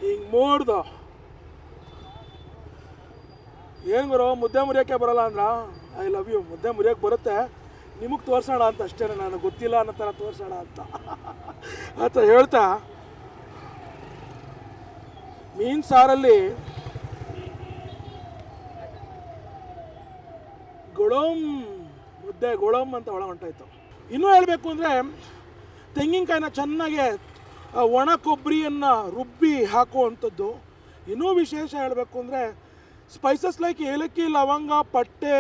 ಹಿಂಗೆ ಮೋಡ್ದು. ಏನು ಬರೋ ಮುದ್ದೆ ಮುರಿಯೋಕ್ಕೆ ಬರೋಲ್ಲ ಅಂದ್ರ? I love you. ಮುದ್ದೆ ಮುರಿಯೋಕ್ಕೆ ಬರುತ್ತೆ, ನಿಮಗೆ ತೋರಿಸೋಣ ಅಂತ ಅಷ್ಟೇ, ನನಗೆ ಗೊತ್ತಿಲ್ಲ ಅನ್ನೋ ಥರ ತೋರಿಸೋಣ ಅಂತ ಹೇಳ್ತಾ, ಮೀನು ಸಾರಲ್ಲಿ ಗೊಳಮ್ ಮುದ್ದೆ ಗೊಳಮ್ ಅಂತ ಒಳ ಹೊಂಟಾಯ್ತು. ಇನ್ನೂ ಹೇಳಬೇಕು ಅಂದರೆ ತೆಂಗಿನಕಾಯಿನ ಚೆನ್ನಾಗಿ ಒಣ ಕೊಬ್ಬರಿಯನ್ನು ರುಬ್ಬಿ ಹಾಕುವಂಥದ್ದು. ಇನ್ನೂ ವಿಶೇಷ ಹೇಳಬೇಕು ಅಂದರೆ ಸ್ಪೈಸಸ್ ಲೈಕ್ ಏಲಕ್ಕಿ, ಲವಂಗ, ಪಟ್ಟೆ,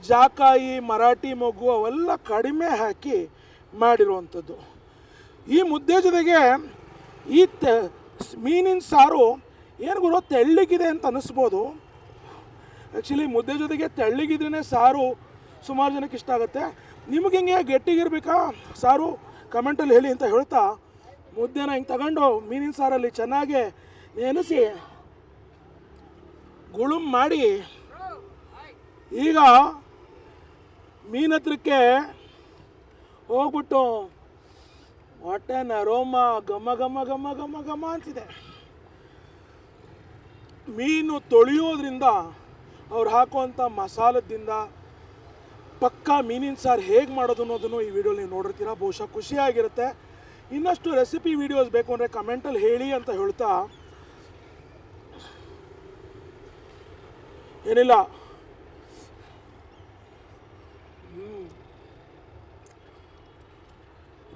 ಜಾಕಾಯಿ, ಮರಾಠಿ ಮೊಗ್ಗು ಅವೆಲ್ಲ ಕಡಿಮೆ ಹಾಕಿ ಮಾಡಿರುವಂಥದ್ದು. ಈ ಮುದ್ದೆ ಜೊತೆಗೆ ಈ ಮೀನಿನ ಸಾರು ಏನು ಗುರು ತೆಳ್ಳಗಿದೆ ಅಂತ ಅನ್ನಿಸ್ಬೋದು. ಆ್ಯಕ್ಚುಲಿ ಮುದ್ದೆ ಜೊತೆಗೆ ತೆಳ್ಳಗಿದ್ರೇ ಸಾರು ಸುಮಾರು ಜನಕ್ಕೆ ಇಷ್ಟ ಆಗುತ್ತೆ. ನಿಮಗೆ ಹಿಂಗೆ ಗಟ್ಟಿಗಿರ್ಬೇಕಾ ಸಾರು? ಕಮೆಂಟಲ್ಲಿ ಹೇಳಿ ಅಂತ ಹೇಳ್ತಾ, ಮುದ್ದೆನ ಹಿಂಗೆ ತಗೊಂಡು ಮೀನಿನ ಸಾರಲ್ಲಿ ಚೆನ್ನಾಗಿ ನೆನೆಸಿ ಗುಳುಮ್ ಮಾಡಿ, ಈಗ ಮೀನು ಹತ್ರಕ್ಕೆ ಹೋಗ್ಬಿಟ್ಟು ಹೊಟ್ಟೆನ ರೋಮ ಘಮ ಘಮ ಘಮ ಘಮ ಘಮ ಅಂತಿದೆ. ಮೀನು ತೊಳೆಯೋದ್ರಿಂದ, ಅವ್ರು ಹಾಕುವಂಥ ಮಸಾಲದಿಂದ ಪಕ್ಕಾ ಮೀನಿನ ಸಾರು ಹೇಗೆ ಮಾಡೋದು ಅನ್ನೋದನ್ನು ಈ ವಿಡಿಯೋಲಿ ನೀವು ನೋಡಿರ್ತೀರ. ಬಹುಶಃ ಖುಷಿಯಾಗಿರುತ್ತೆ. ಇನ್ನಷ್ಟು ರೆಸಿಪಿ ವೀಡಿಯೋಸ್ ಬೇಕು ಅಂದರೆ ಕಮೆಂಟಲ್ಲಿ ಹೇಳಿ ಅಂತ ಹೇಳ್ತಾ, ಏನಿಲ್ಲ.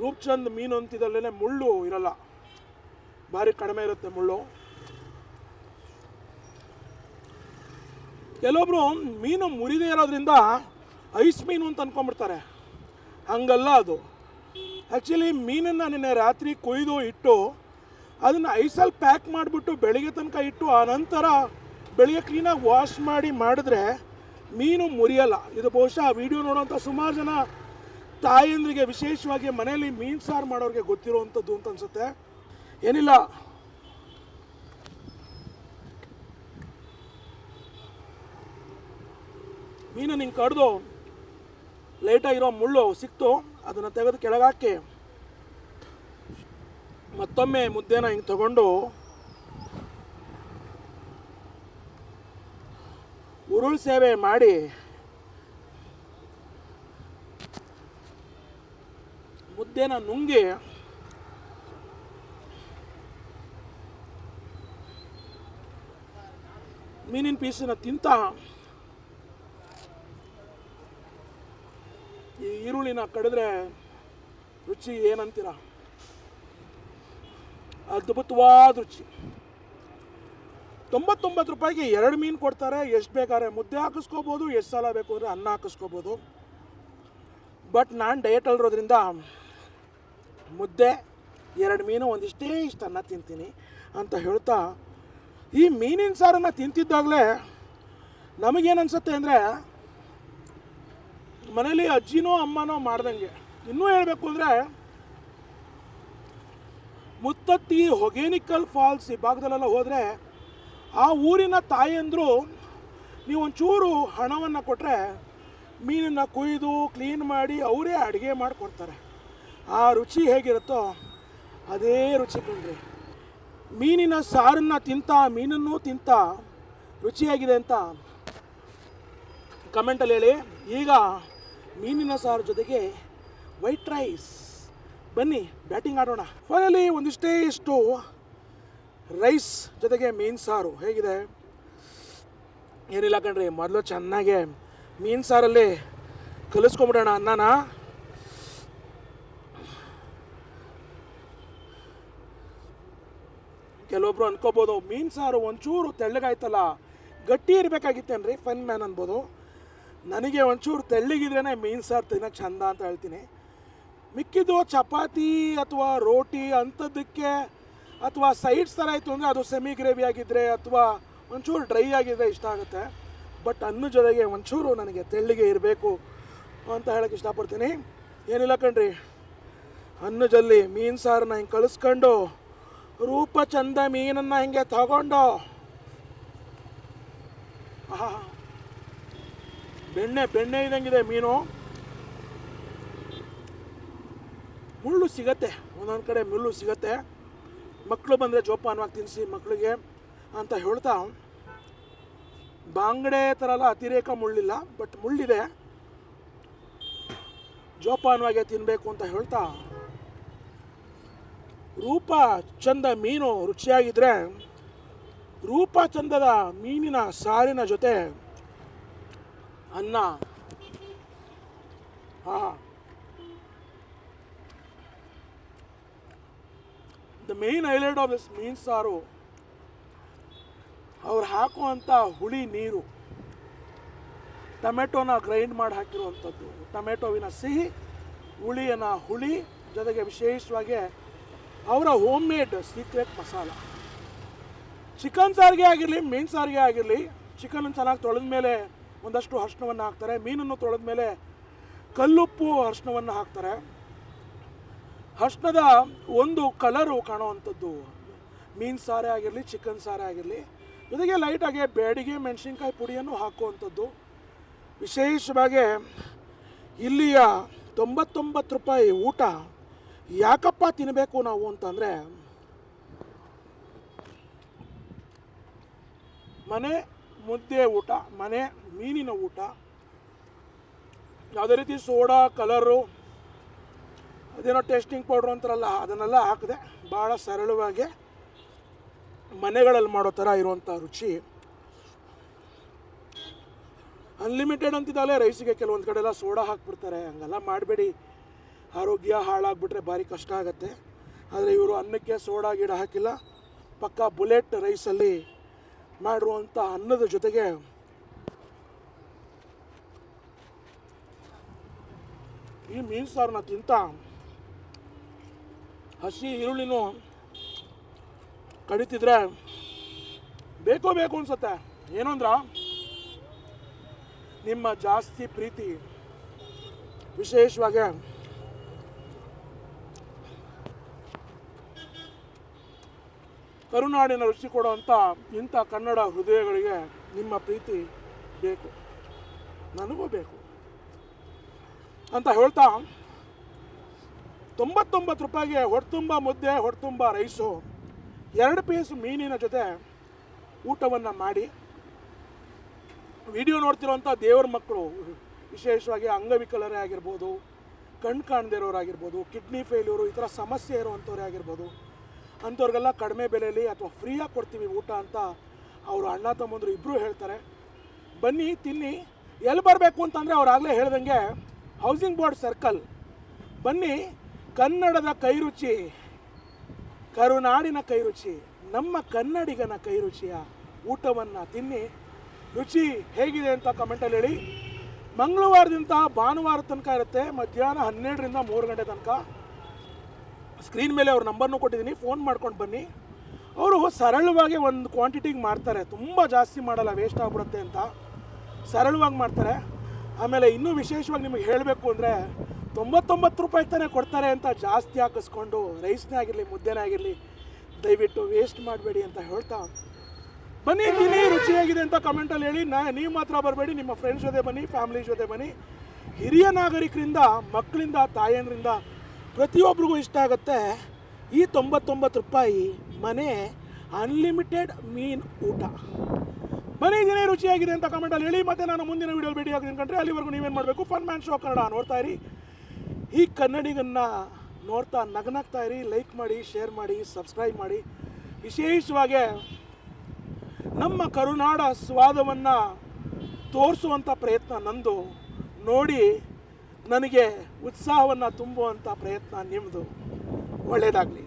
ರೂಪ್ಚಂದ್ ಮೀನು ಅಂತಿದ್ದಲ್ಲೇ ಮುಳ್ಳು ಇರಲ್ಲ, ಭಾರಿ ಕಡಿಮೆ ಇರುತ್ತೆ ಮುಳ್ಳು. ಕೆಲವೊಬ್ರು ಮೀನು ಮುರಿದೇ ಇರೋದ್ರಿಂದ ಐಸ್ ಮೀನು ಅಂತ ಅಂದ್ಕೊಂಡ್ಬಿಡ್ತಾರೆ. ಹಂಗಲ್ಲ ಅದು. ಆ್ಯಕ್ಚುಲಿ ಮೀನನ್ನು ನಿನ್ನೆ ರಾತ್ರಿ ಕೊಯ್ದು ಇಟ್ಟು ಅದನ್ನು ಐಸಲ್ಲಿ ಪ್ಯಾಕ್ ಮಾಡಿಬಿಟ್ಟು ಬೆಳಿಗ್ಗೆ ತನಕ ಇಟ್ಟು ಆ ನಂತರ ಬೆಳಿಗ್ಗೆ ಕ್ಲೀನಾಗಿ ವಾಶ್ ಮಾಡಿದ್ರೆ ಮೀನು ಮುರಿಯಲ್ಲ. ಇದು ಬಹುಶಃ ಆ ವಿಡಿಯೋ ನೋಡೋಂಥ ಸುಮಾರು ಜನ ತಾಯಂದ್ರಿಗೆ, ವಿಶೇಷವಾಗಿ ಮನೆಯಲ್ಲಿ ಮೀನು ಸಾರು ಮಾಡೋರಿಗೆ ಗೊತ್ತಿರುವಂಥದ್ದು ಅಂತ ಅನಿಸುತ್ತೆ. ಏನಿಲ್ಲ, ಮೀನು ಹಿಂಗೆ ಕಡ್ದು ಲೈಟಾಗಿರೋ ಮುಳ್ಳು ಸಿಕ್ತು, ಅದನ್ನು ತೆಗೆದು ಕೆಳಗಾಕಿ ಮತ್ತೊಮ್ಮೆ ಮುದ್ದೆನ ಹಿಂಗೆ ತಗೊಂಡು ಉರುಳು ಸೇವೆ ಮಾಡಿ ಮುದ್ದೆನ ನುಂಗಿ ಮೀನಿನ ಪೀಸನ್ನ ತಿಂತ ಈ ಈರುಳ್ಳಿನ ಕಡಿದ್ರೆ ರುಚಿ ಏನಂತೀರ, ಅದ್ಭುತವಾದ ರುಚಿ. 99 ರೂಪಾಯಿಗೆ 2 ಮೀನು ಕೊಡ್ತಾರೆ. ಎಷ್ಟು ಬೇಕಾದ್ರೆ ಮುದ್ದೆ ಹಾಕಿಸ್ಕೋಬೋದು, ಎಷ್ಟು ಸಲ ಬೇಕು ಅಂದರೆ ಅನ್ನ ಹಾಕಿಸ್ಕೋಬೋದು. ಬಟ್ ನಾನು ಡಯಟಲ್ಲಿರೋದ್ರಿಂದ ಮುದ್ದೆ, 2 ಮೀನು, ಒಂದಿಷ್ಟೇ ಇಷ್ಟು ಅನ್ನ ತಿಂತೀನಿ ಅಂತ ಹೇಳ್ತಾ, ಈ ಮೀನಿನ ಸಾರನ್ನು ತಿಂತಿದ್ದಾಗಲೇ ನಮಗೇನು ಅನಿಸುತ್ತೆ ಅಂದರೆ ಮನೇಲಿ ಅಜ್ಜಿನೋ ಅಮ್ಮನೋ ಮಾಡ್ದಂಗೆ. ಇನ್ನೂ ಹೇಳಬೇಕು ಅಂದರೆ ಮುತ್ತತ್ತಿ, ಹೊಗೇನಿಕಲ್ ಫಾಲ್ಸ್ ಈ ಭಾಗದಲ್ಲೆಲ್ಲ ಹೋದರೆ ಆ ಊರಿನ ತಾಯಂದರು ನೀವು ಒಂಚೂರು ಹಣವನ್ನು ಕೊಟ್ಟರೆ ಮೀನನ್ನು ಕೊಯ್ದು ಕ್ಲೀನ್ ಮಾಡಿ ಅವರೇ ಅಡುಗೆ ಮಾಡಿಕೊಡ್ತಾರೆ. ಆ ರುಚಿ ಹೇಗಿರುತ್ತೋ ಅದೇ ರುಚಿ ಕಣ್ರಿ. ಮೀನಿನ ಸಾರನ್ನು ತಿಂತ, ಮೀನನ್ನು ತಿಂತ ರುಚಿಯಾಗಿದೆ ಅಂತ ಕಮೆಂಟಲ್ಲಿ ಹೇಳಿ. ಈಗ ಮೀನಿನ ಸಾರು ಜೊತೆಗೆ ವೈಟ್ ರೈಸ್, ಬನ್ನಿ ಬ್ಯಾಟಿಂಗ್ ಆಡೋಣ. ಫೈನಲಿ ಒಂದಿಷ್ಟೇ ಇಷ್ಟು ರೈಸ್ ಜೊತೆಗೆ ಮೀನು ಸಾರು ಹೇಗಿದೆ. ಏನಿಲ್ಲ ಕಣ್ರಿ, ಮೊದಲು ಚೆನ್ನಾಗೆ ಮೀನು ಸಾರಲ್ಲಿ ಕಲಿಸ್ಕೊಂಬಿಡೋಣ ಅನ್ನನ. ಕೆಲವೊಬ್ರು ಅನ್ಕೋಬೋದು ಮೀನು ಸಾರು ಒಂಚೂರು ತೆಳ್ಳಗಾಯ್ತಲ್ಲ, ಗಟ್ಟಿ ಇರಬೇಕಾಗಿತ್ತೇನ್ರಿ, ಫನ್ ಮ್ಯಾನ್ ಅನ್ಬೋದು. ನನಗೆ ಒಂಚೂರು ತೆಳ್ಳಗಿದ್ರೇ ಮೀನು ಸಾರು ತಿನ್ನೋಕ್ಕೆ ಚಂದ ಅಂತ ಹೇಳ್ತೀನಿ. ಮಿಕ್ಕಿದ್ದು ಚಪಾತಿ ಅಥವಾ ರೋಟಿ ಅಂಥದ್ದಕ್ಕೆ ಅಥವಾ ಸೈಡ್ಸ್ ಥರ ಆಯಿತು ಅಂದರೆ ಅದು ಸೆಮಿ ಗ್ರೇವಿ ಆಗಿದ್ದರೆ ಅಥವಾ ಒಂಚೂರು ಡ್ರೈ ಆಗಿದ್ದರೆ ಇಷ್ಟ ಆಗುತ್ತೆ. ಬಟ್ ಅನ್ನ ಜೊತೆಗೆ ಒಂಚೂರು ನನಗೆ ತೆಳ್ಳಗೆ ಇರಬೇಕು ಅಂತ ಹೇಳೋಕ್ಕೆ ಇಷ್ಟಪಡ್ತೀನಿ. ಏನಿಲ್ಲ ಕಣ್ರಿ, ಅನ್ನ ಜಲ್ಲಿ ಮೀನು ಸಾರನ್ನ ಹಿಂಗೆ ಕಳಿಸ್ಕೊಂಡು ರೂಪ ಚಂದ ಮೀನನ್ನು ಹಿಂಗೆ ತಗೊಂಡು ಬೆಣ್ಣೆ ಇದ್ದಂಗಿದೆ ಮೀನು. ಮುಳ್ಳು ಸಿಗತ್ತೆ, ಒಂದೊಂದು ಕಡೆ ಮುಳ್ಳು ಸಿಗತ್ತೆ. ಮಕ್ಕಳು ಬಂದರೆ ಜೋಪಾನವಾಗಿ ತಿನ್ನಿಸಿ ಮಕ್ಕಳಿಗೆ ಅಂತ ಹೇಳ್ತಾ, ಬಾಂಗಡೆ ಥರ ಎಲ್ಲ ಅತಿರೇಕ ಮುಳ್ಳಿಲ್ಲ, ಬಟ್ ಮುಳ್ಳಿದೆ, ಜೋಪಾನವಾಗಿ ತಿನ್ನಬೇಕು ಅಂತ ಹೇಳ್ತಾ, ರೂಪ ಚಂದ ಮೀನು ರುಚಿಯಾಗಿದ್ದರೆ ರೂಪ ಚಂದದ ಮೀನಿನ ಸಾರಿನ ಜೊತೆ ಅನ್ನ, the main highlight of this ಮೀನು ಸಾರು ಅವ್ರು ಹಾಕುವಂಥ ಹುಳಿ ನೀರು, ಟೊಮೆಟೊನ ಗ್ರೈಂಡ್ ಮಾಡಿ ಹಾಕಿರುವಂಥದ್ದು, ಟೊಮೆಟೊವಿನ ಸಿಹಿ, ಹುಳಿ ಜೊತೆಗೆ ವಿಶೇಷವಾಗಿ ಅವರ home made secret masala. Chicken ಸಾರಿಗೆ ಆಗಿರಲಿ, ಮೀನು ಸಾರಿಗೆ ಆಗಿರಲಿ, ಚಿಕನನ್ನು ಚೆನ್ನಾಗಿ ತೊಳೆದ ಮೇಲೆ ಒಂದಷ್ಟು ಅರಿಶಿನವನ್ನು ಹಾಕ್ತಾರೆ, ಮೀನನ್ನು ತೊಳೆದ ಮೇಲೆ ಕಲ್ಲುಪ್ಪು ಅರಿಶಿನವನ್ನು ಹಾಕ್ತಾರೆ. ಅರಿಶಿನದ ಒಂದು ಕಲರು ಕಾಣುವಂಥದ್ದು ಮೀನು ಸಾರೇ ಆಗಿರಲಿ, ಚಿಕನ್ ಸಾರೇ ಆಗಿರಲಿ. ಜೊತೆಗೆ ಲೈಟಾಗಿ ಬ್ಯಾಡಿಗೆ ಮೆಣಸಿನ್ಕಾಯಿ ಪುಡಿಯನ್ನು ಹಾಕುವಂಥದ್ದು. ವಿಶೇಷವಾಗಿ ಇಲ್ಲಿಯ 99 ರೂಪಾಯಿ ಊಟ ಯಾಕಪ್ಪ ತಿನ್ನಬೇಕು ನಾವು ಅಂತಂದರೆ, ಮನೆ ಮುದ್ದೆ ಊಟ, ಮನೆ ಮೀನಿನ ಊಟ, ಯಾವುದೇ ರೀತಿ ಸೋಡಾ ಕಲರು ಅದೇನೋ ಟೇಸ್ಟಿಂಗ್ ಪೌಡ್ರು ಅಂತಾರಲ್ಲ ಅದನ್ನೆಲ್ಲ ಹಾಕಿದೆ, ಭಾಳ ಸರಳವಾಗಿ ಮನೆಗಳಲ್ಲಿ ಮಾಡೋ ಥರ ಇರುವಂಥ ರುಚಿ. ಅನ್ಲಿಮಿಟೆಡ್ ಅಂತಿದ್ದಾಗಲೇ ರೈಸಿಗೆ ಕೆಲವೊಂದು ಕಡೆ ಎಲ್ಲ ಸೋಡಾ ಹಾಕ್ಬಿಡ್ತಾರೆ. ಹಂಗೆಲ್ಲ ಮಾಡಬೇಡಿ, ಆರೋಗ್ಯ ಹಾಳಾಗ್ಬಿಟ್ರೆ ಭಾರಿ ಕಷ್ಟ ಆಗುತ್ತೆ. ಆದರೆ ಇವರು ಅನ್ನಕ್ಕೆ ಸೋಡಾ ಗಿಡ ಹಾಕಿಲ್ಲ, ಪಕ್ಕಾ ಬುಲೆಟ್ ರೈಸಲ್ಲಿ ಮಾಡಿರುವಂಥ ಅನ್ನದ ಜೊತೆಗೆ ಈ ಮೀನು ಸಾರನ್ನ ತಿಂತ ಹಸಿ ಈರುಳ್ಳಿನೂ ಕಡಿತಿದ್ರೆ ಬೇಕೋ ಬೇಕು ಅನ್ಸುತ್ತೆ. ಏನು ಅಂದ್ರೆ ನಿಮ್ಮ ಜಾಸ್ತಿ ಪ್ರೀತಿ, ವಿಶೇಷವಾಗಿ ಕರುನಾಡಿನ ರುಚಿ ಕೊಡುವಂಥ ಇಂಥ ಕನ್ನಡ ಹೃದಯಗಳಿಗೆ ನಿಮ್ಮ ಪ್ರೀತಿ ಬೇಕು, ನನಗೂ ಬೇಕು ಅಂತ ಹೇಳ್ತಾ 99 ರೂಪಾಯಿಗೆ ಹೊಟ್ಟೆತುಂಬ ಮುದ್ದೆ, ಹೊಟ್ಟೆತುಂಬ ರೈಸು, 2 ಪೀಸ್ ಮೀನಿನ ಜೊತೆ ಊಟವನ್ನು ಮಾಡಿ ವಿಡಿಯೋ ನೋಡ್ತಿರೋಂಥ ದೇವರ ಮಕ್ಕಳು, ವಿಶೇಷವಾಗಿ ಅಂಗವಿಕಲರೇ ಆಗಿರ್ಬೋದು, ಕಣ್ಣು ಕಾಣದೇ ಇರೋರಾಗಿರ್ಬೋದು, ಕಿಡ್ನಿ ಫೇಲ್ಯೂರು ಈ ಥರ ಸಮಸ್ಯೆ ಇರುವಂಥವ್ರೇ ಆಗಿರ್ಬೋದು, ಅಂಥವ್ರಿಗೆಲ್ಲ ಕಡಿಮೆ ಬೆಲೆಯಲ್ಲಿ ಅಥವಾ ಫ್ರೀಯಾಗಿ ಕೊಡ್ತೀವಿ ಊಟ ಅಂತ ಅವರು ಅಣ್ಣ ತಮ್ಮಂದರು ಇಬ್ಬರು ಹೇಳ್ತಾರೆ. ಬನ್ನಿ ತಿನ್ನಿ. ಎಲ್ಲಿ ಬರಬೇಕು ಅಂತಂದರೆ ಅವ್ರು ಆಗಲೇ ಹೇಳ್ದಂಗೆ ಹೌಸಿಂಗ್ ಬೋರ್ಡ್ ಸರ್ಕಲ್ ಬನ್ನಿ. ಕನ್ನಡದ ಕೈರುಚಿ, ಕರುನಾಡಿನ ಕೈರುಚಿ, ನಮ್ಮ ಕನ್ನಡಿಗನ ಕೈರುಚಿಯ ಊಟವನ್ನು ತಿನ್ನಿ. ರುಚಿ ಹೇಗಿದೆ ಅಂತ ಕಮೆಂಟಲ್ಲಿ ಹೇಳಿ. ಮಂಗಳವಾರದಿಂದ ಭಾನುವಾರ ತನಕ ಇರುತ್ತೆ, ಮಧ್ಯಾಹ್ನ 12ರಿಂದ 3 ಗಂಟೆ ತನಕ. ಸ್ಕ್ರೀನ್ ಮೇಲೆ ಅವ್ರ ನಂಬರ್ನೂ ಕೊಟ್ಟಿದ್ದೀನಿ, ಫೋನ್ ಮಾಡ್ಕೊಂಡು ಬನ್ನಿ. ಅವರು ಸರಳವಾಗಿ ಒಂದು ಕ್ವಾಂಟಿಟಿಗೆ ಮಾಡ್ತಾರೆ, ತುಂಬ ಜಾಸ್ತಿ ಮಾಡಲ್ಲ, ವೇಸ್ಟ್ ಆಗ್ಬಿಡುತ್ತೆ ಅಂತ ಸರಳವಾಗಿ ಮಾಡ್ತಾರೆ. ಆಮೇಲೆ ಇನ್ನೂ ವಿಶೇಷವಾಗಿ ನಿಮಗೆ ಹೇಳಬೇಕು ಅಂದರೆ 99 ರೂಪಾಯಿಗೆ ತಾನೇ ಕೊಡ್ತಾರೆ ಅಂತ ಜಾಸ್ತಿ ಹಾಕಿಸ್ಕೊಂಡು ರೈಸ್ನೇ ಆಗಿರಲಿ ಮುದ್ದೆನೇ ಆಗಿರಲಿ ದಯವಿಟ್ಟು ವೇಸ್ಟ್ ಮಾಡಬೇಡಿ ಅಂತ ಹೇಳ್ತಾ ಬನ್ನಿ ತಿನ್ನಿ. ರುಚಿಯಾಗಿದೆ ಅಂತ ಕಮೆಂಟಲ್ಲಿ ಹೇಳಿ. ನೀವು ಮಾತ್ರ ಬರಬೇಡಿ, ನಿಮ್ಮ ಫ್ರೆಂಡ್ಸ್ ಜೊತೆ ಬನ್ನಿ, ಫ್ಯಾಮಿಲಿ ಜೊತೆ ಬನ್ನಿ. ಹಿರಿಯ ನಾಗರಿಕರಿಂದ, ಮಕ್ಕಳಿಂದ, ತಾಯಂದ್ರಿಂದ ಪ್ರತಿಯೊಬ್ಬರಿಗೂ ಇಷ್ಟ ಆಗುತ್ತೆ ಈ 99 ರೂಪಾಯಿ ಮನೆ ಅನ್ಲಿಮಿಟೆಡ್ ಮೀನು ಊಟ. ಮನೆಗೇನೆ ರುಚಿಯಾಗಿದೆ ಅಂತ ಕಮೆಂಟಲ್ಲಿ ಹೇಳಿ. ಮತ್ತು ನಾನು ಮುಂದಿನ ವೀಡಿಯೋ ಭೇಟಿ ಆಗ್ತೀನಿ ಕಂಡ್ರೆ ಅಲ್ಲಿವರೆಗೂ ನೀವೇನು ಮಾಡಬೇಕು, ಫನ್ ಮ್ಯಾನ್ ಶೋ ಕನ್ನಡ ನೋಡ್ತಾ ಇರಿ. ಈ ಕನ್ನಡಿಗನ್ನ ನೋಡ್ತಾ ನಗನಾಗ್ತಾ ಇರಿ. ಲೈಕ್ ಮಾಡಿ, ಶೇರ್ ಮಾಡಿ, ಸಬ್ಸ್ಕ್ರೈಬ್ ಮಾಡಿ. ವಿಶೇಷವಾಗಿ ನಮ್ಮ ಕರುನಾಡ ಸ್ವಾದವನ್ನು ತೋರಿಸುವಂಥ ಪ್ರಯತ್ನ ನಂದು. ನೋಡಿ ನನಗೆ ಉತ್ಸಾಹವನ್ನು ತುಂಬುವಂಥ ಪ್ರಯತ್ನ ನಿಮ್ಮದು. ಒಳ್ಳೆಯದಾಗಲಿ.